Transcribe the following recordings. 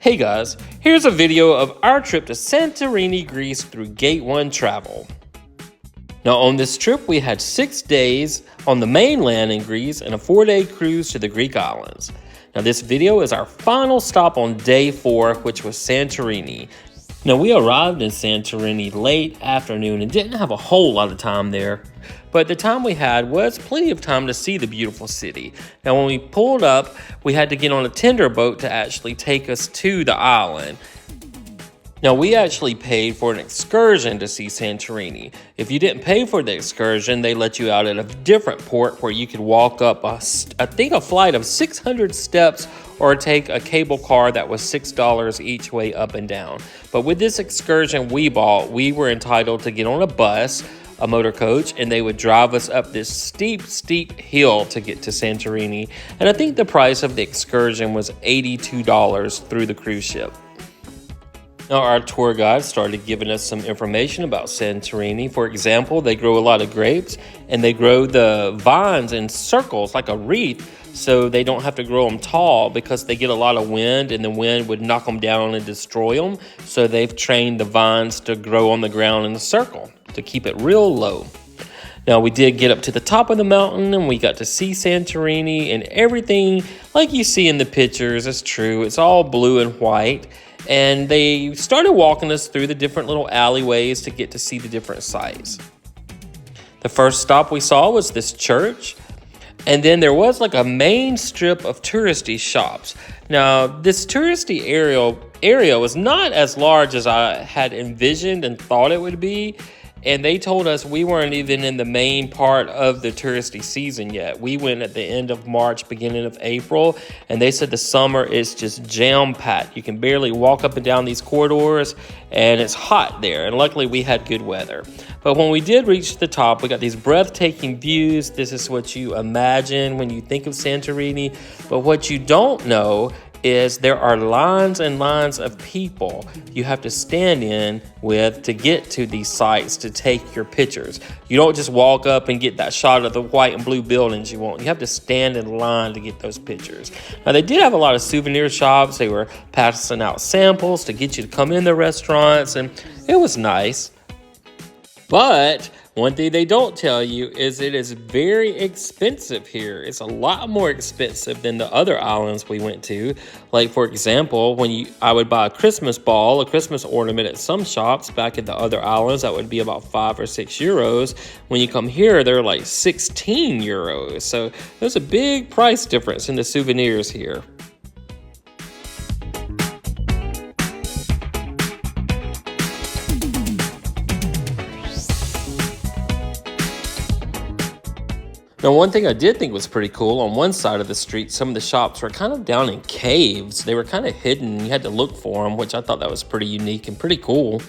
Hey guys, here's a video of our trip to Santorini, Greece through Gate 1 Travel. Now on this trip we had 6 days on the mainland in Greece and a 4-day cruise to the Greek islands. Now this video is our final stop on day 4, which was Santorini. Now we arrived in Santorini late afternoon and didn't have a whole lot of time there, but the time we had was plenty of time to see the beautiful city. Now when we pulled up, we had to get on a tender boat to actually take us to the island. Now we actually paid for an excursion to see Santorini. If you didn't pay for the excursion, they let you out at a different port where you could walk up a flight of 600 steps or take a cable car that was $6 each way up and down. But with this excursion we bought, we were entitled to get on a bus, a motor coach, and they would drive us up this steep hill to get to Santorini. And I think the price of the excursion was $82 through the cruise ship. Now our tour guide started giving us some information about Santorini. For example, they grow a lot of grapes and they grow the vines in circles like a wreath, so they don't have to grow them tall because they get a lot of wind and the wind would knock them down and destroy them. So they've trained the vines to grow on the ground in a circle to keep it real low. Now we did get up to the top of the mountain and we got to see Santorini, and everything like you see in the pictures is true. It's all blue and white. And they started walking us through the different little alleyways to get to see the different sites. The first stop we saw was this church. And then there was like a main strip of touristy shops. Now, this touristy area was not as large as I had envisioned and thought it would be. And they told us we weren't even in the main part of the touristy season yet. We went at the end of March, beginning of April, and they said the summer is just jam-packed. You can barely walk up and down these corridors, and it's hot there. And luckily, we had good weather. But when we did reach the top, we got these breathtaking views. This is what you imagine when you think of Santorini. But what you don't know is there are lines and lines of people you have to stand in with to get to these sites to take your pictures. You don't just walk up and get that shot of the white and blue buildings you want. You have to stand in line to get those pictures. Now they did have a lot of souvenir shops. They were passing out samples to get you to come in the restaurants, and it was nice. But one thing they don't tell you is it is very expensive here. It's a lot more expensive than the other islands we went to. Like, for example, I would buy a Christmas ball, a Christmas ornament at some shops back at the other islands, that would be about 5 or 6 euros. When you come here, they're like 16 euros. So there's a big price difference in the souvenirs here. Now, one thing I did think was pretty cool, on one side of the street, some of the shops were kind of down in caves. They were kind of hidden. You had to look for them, which I thought that was pretty unique and pretty cool.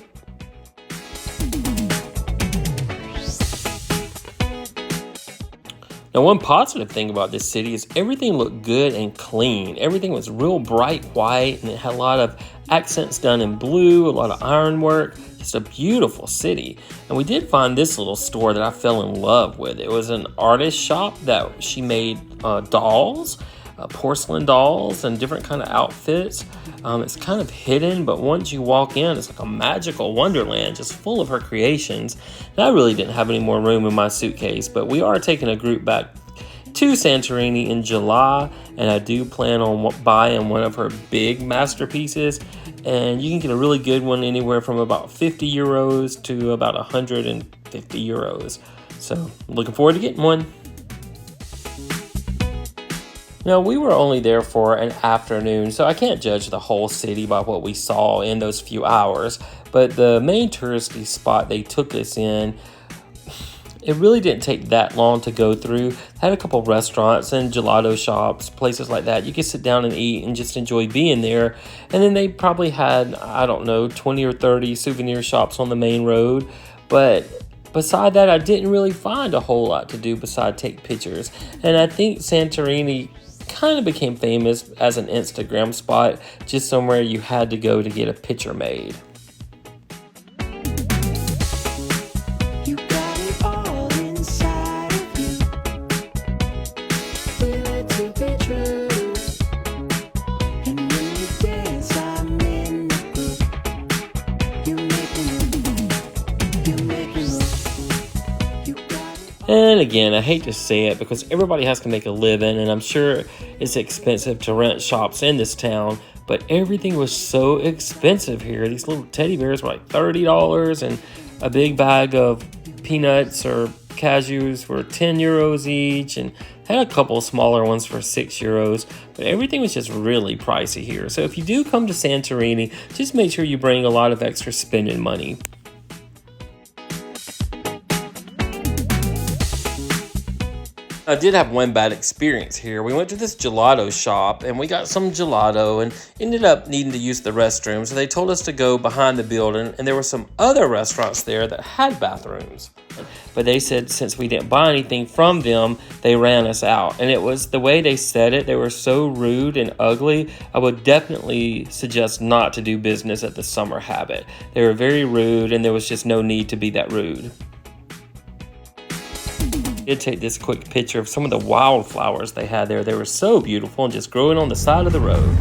Now, one positive thing about this city is everything looked good and clean. Everything was real bright white, and it had a lot of accents done in blue, a lot of ironwork. Just a beautiful city. And we did find this little store that I fell in love with. It was an artist shop that she made dolls, porcelain dolls, and different kind of outfits. It's kind of hidden, but once you walk in, it's like a magical wonderland just full of her creations. And I really didn't have any more room in my suitcase, but we are taking a group back to Santorini in July, and I do plan on buying one of her big masterpieces, and you can get a really good one anywhere from about 50 euros to about 150 euros. So looking forward to getting one. Now, we were only there for an afternoon, so I can't judge the whole city by what we saw in those few hours, but the main touristy spot they took us in, it really didn't take that long to go through. Had a couple restaurants and gelato shops, places like that. You could sit down and eat and just enjoy being there. And then they probably had, 20 or 30 souvenir shops on the main road. But beside that, I didn't really find a whole lot to do beside take pictures. And I think Santorini kind of became famous as an Instagram spot, just somewhere you had to go to get a picture made. Feel it to be true, and when you dance, I'm And again, I hate to say it because everybody has to make a living, and I'm sure it's expensive to rent shops in this town, but everything was so expensive here. These little teddy bears were like $30, and a big bag of peanuts or cashews were 10 euros each, and had a couple of smaller ones for 6 euros, but everything was just really pricey here. So if you do come to Santorini, just make sure you bring a lot of extra spending money. I did have one bad experience here. We went to this gelato shop and we got some gelato and ended up needing to use the restroom. So they told us to go behind the building, and there were some other restaurants there that had bathrooms. But they said since we didn't buy anything from them, they ran us out. And it was the way they said it. They were so rude and ugly. I would definitely suggest not to do business at the Summer Habit. They were very rude, and there was just no need to be that rude. I did take this quick picture of some of the wildflowers they had there. They were so beautiful and just growing on the side of the road.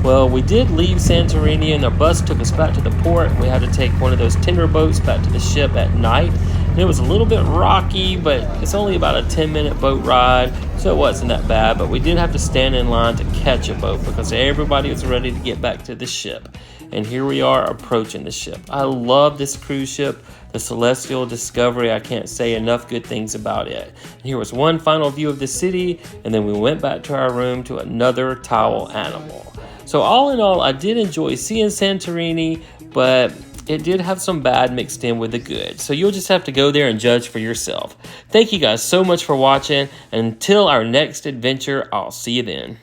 Well, we did leave Santorini, and our bus took us back to the port. We had to take one of those tender boats back to the ship at night. And it was a little bit rocky, but it's only about a 10-minute boat ride, so it wasn't that bad. But we did have to stand in line to catch a boat because everybody was ready to get back to the ship. And here we are approaching the ship. I love this cruise ship, the Celestyal Discovery. I can't say enough good things about it. And here was one final view of the city, and then we went back to our room to another towel animal. So all in all, I did enjoy seeing Santorini, but it did have some bad mixed in with the good. So you'll just have to go there and judge for yourself. Thank you guys so much for watching. And until our next adventure, I'll see you then.